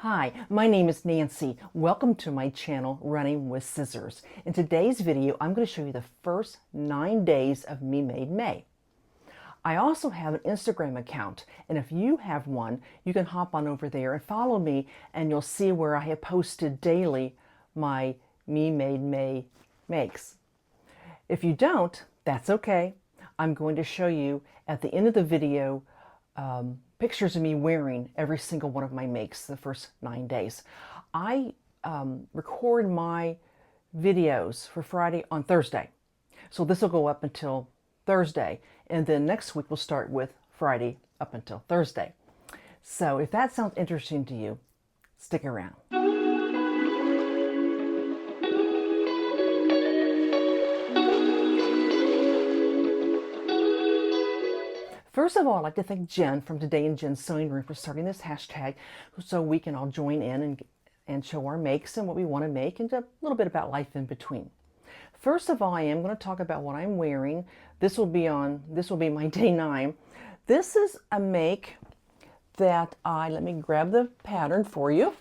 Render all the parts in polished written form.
Hi, my name is Nancy. Welcome to my channel, Running with Scissors. In today's video, I'm going to show you the first 9 days of Me Made May. I also have an Instagram account, and if you have one, you can hop on over there and follow me, and you'll see where I have posted daily my Me Made May makes. If you don't, that's okay. I'm going to show you at the end of the video pictures of me wearing every single one of my makes the first 9 days. I record my videos for Friday on Thursday. So this will go up until Thursday. And then next week we'll start with Friday up until Thursday. So if that sounds interesting to you, stick around. First of all, I'd like to thank Jen from Today in Jen's Sewing Room for starting this hashtag so we can all join in and show our makes and what we want to make and a little bit about life in between. First of all, I am going to talk about what I'm wearing. This will be my day 9. This is a make that let me grab the pattern for you.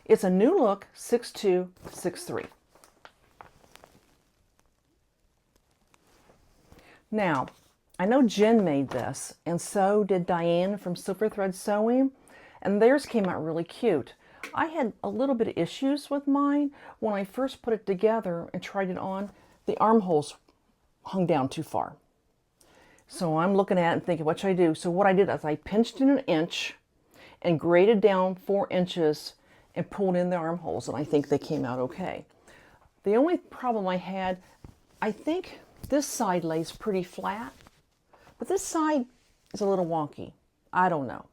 It's a New Look 6263. Now, I know Jen made this, and so did Diane from Silver Thread Sewing, and theirs came out really cute. I had a little bit of issues with mine. When I first put it together and tried it on, the armholes hung down too far. So I'm looking at it and thinking, what should I do? So what I did is I pinched in 1 inch and graded down 4 inches and pulled in the armholes, and I think they came out okay. The only problem I had, I think this side lays pretty flat, but this side is a little wonky. I don't know.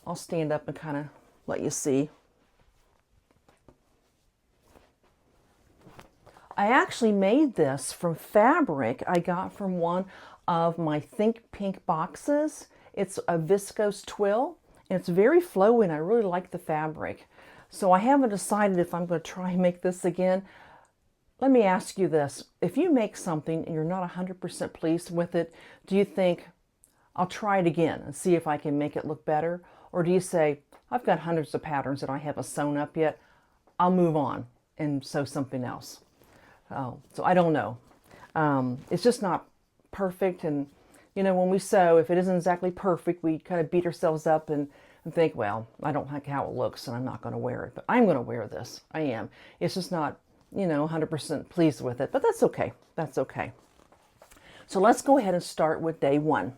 I'll stand up and kind of let you see. I actually made this from fabric I got from one of my Think Pink boxes. It's a viscose twill, and it's very flowy, and I really like the fabric. So I haven't decided if I'm going to try and make this again. Let me ask you this. If you make something and you're not 100% pleased with it, do you think, I'll try it again and see if I can make it look better? Or do you say, I've got hundreds of patterns that I haven't sewn up yet. I'll move on and sew something else. So I don't know. It's just not perfect. And, you know, when we sew, if it isn't exactly perfect, we kind of beat ourselves up and think, well, I don't like how it looks and I'm not going to wear it. But I'm going to wear this. I am. It's just not, you know, 100% pleased with it, but that's okay. That's okay. So let's go ahead and start with day 1.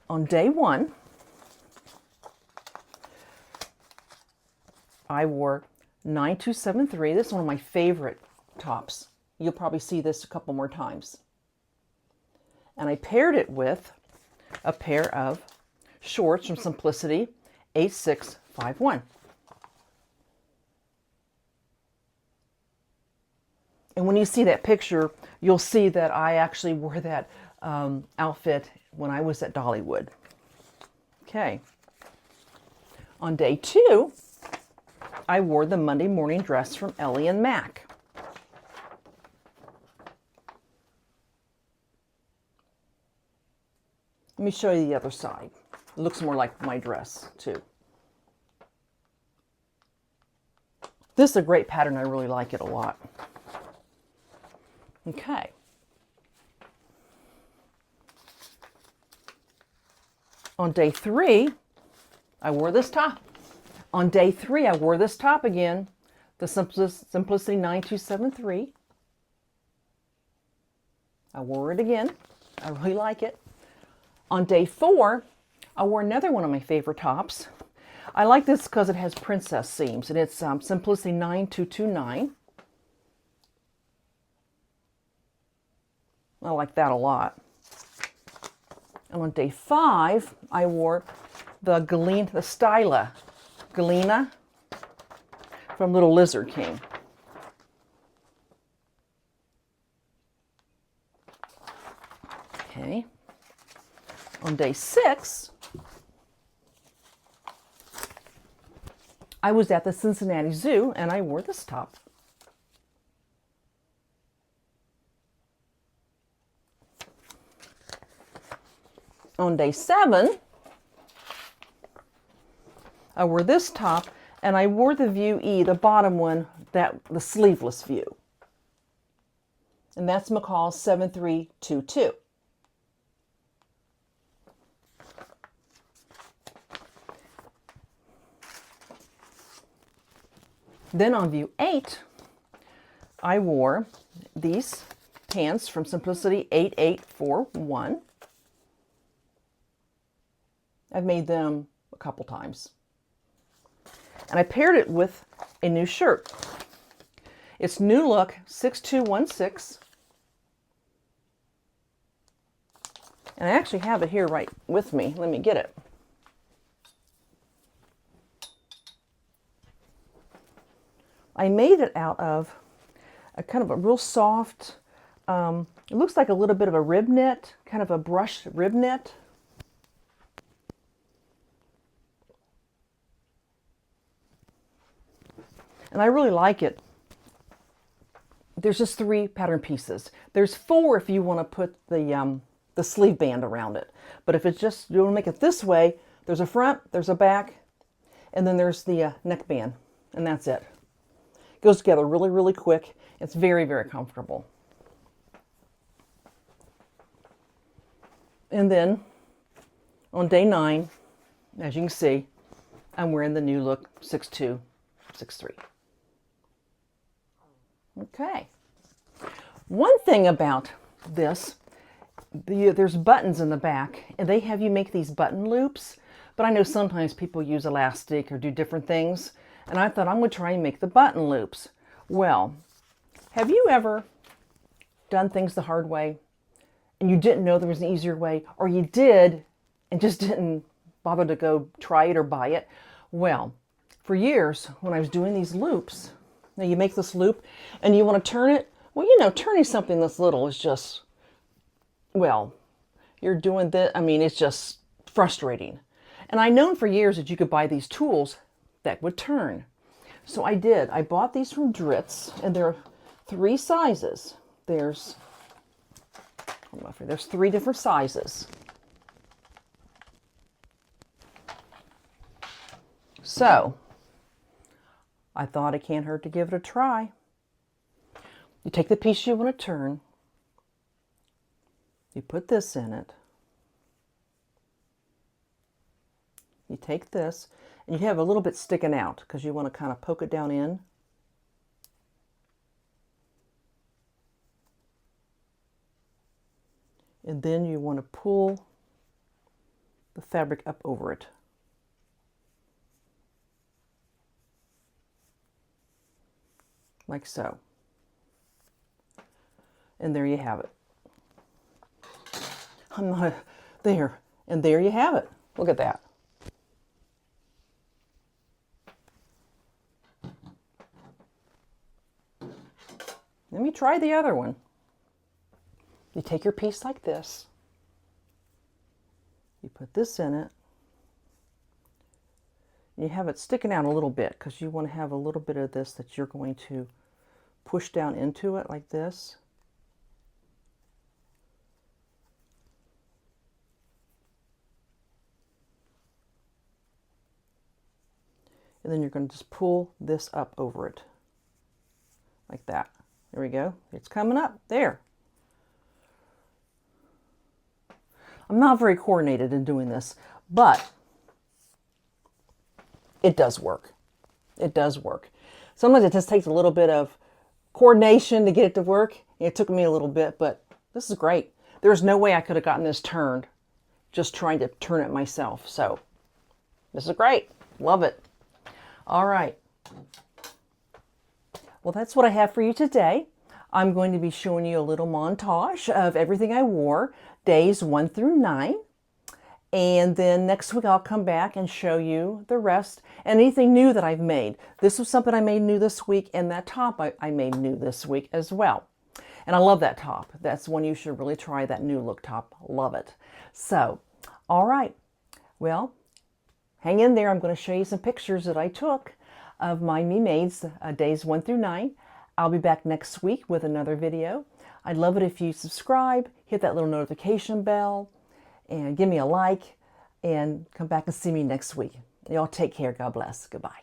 On day 1, I wore 9273. This is one of my favorite tops. You'll probably see this a couple more times. And I paired it with a pair of shorts from Simplicity 8651. And when you see that picture, you'll see that I actually wore that outfit when I was at Dollywood. Okay. On day 2, I wore the Monday morning dress from Ellie and Mac. Let me show you the other side. It looks more like my dress, too. This is a great pattern. I really like it a lot. Okay. On day 3, I wore this top. On day 3, I wore this top again, the Simplicity 9273. I wore it again. I really like it. On day 4, I wore another one of my favorite tops. I like this because it has princess seams, and it's Simplicity 9229. I like that a lot. And on day 5, I wore the Styla Galena from Little Lizard King. Okay. On day 6, I was at the Cincinnati Zoo and I wore this top. On day 7, I wore this top, and I wore the View E, the bottom one, the sleeveless view. And that's McCall 7322. Then on View 8, I wore these pants from Simplicity 8841. I've made them a couple times. And I paired it with a new shirt. It's New Look 6216. And I actually have it here right with me. Let me get it. I made it out of a kind of a real soft, it looks like a little bit of a rib knit, kind of a brushed rib knit. And I really like it. There's just 3 pattern pieces. There's 4 if you want to put the sleeve band around it. But if it's just, you want to make it this way, there's a front, there's a back, and then there's the neck band, and that's it. It goes together really, really quick. It's very, very comfortable. And then on day 9, as you can see, I'm wearing the New Look 6263. Okay. One thing about this, there's buttons in the back, and they have you make these button loops, but I know sometimes people use elastic or do different things, and I thought I'm going to try and make the button loops. Well, have you ever done things the hard way, and you didn't know there was an easier way, or you did and just didn't bother to go try it or buy it? Well, for years, when I was doing these loops, now you make this loop and you want to turn it. Well, you know, turning something this little is just, well, you're doing this. I mean, it's just frustrating. And I've known for years that you could buy these tools that would turn. So I did. I bought these from Dritz, and there are 3 sizes. There's 3 different sizes. So I thought it can't hurt to give it a try. You take the piece you want to turn, you put this in it, you take this, and you have a little bit sticking out because you want to kind of poke it down in. And then you want to pull the fabric up over it. Like so. And there you have it. I'm not there. And there you have it. Look at that. Let me try the other one. You take your piece like this. You put this in it. You have it sticking out a little bit because you want to have a little bit of this that you're going to push down into it like this. And then you're going to just pull this up over it like that. There we go. It's coming up there. I'm not very coordinated in doing this, but it does work. It does work. Sometimes it just takes a little bit of coordination to get it to work. It took me a little bit, but this is great. There's no way I could have gotten this turned just trying to turn it myself. So this is great. Love it. All right. Well, that's what I have for you today. I'm going to be showing you a little montage of everything I wore, days 1 through 9. And then next week I'll come back and show you the rest and anything new that I've made. This was something I made new this week, and that top I made new this week as well. And I love that top. That's one you should really try, that New Look top. Love it. So, all right. Well, hang in there. I'm going to show you some pictures that I took of my Me Mades, days 1 through 9. I'll be back next week with another video. I'd love it if you subscribe, hit that little notification bell, and give me a like, and come back and see me next week. Y'all take care. God bless. Goodbye.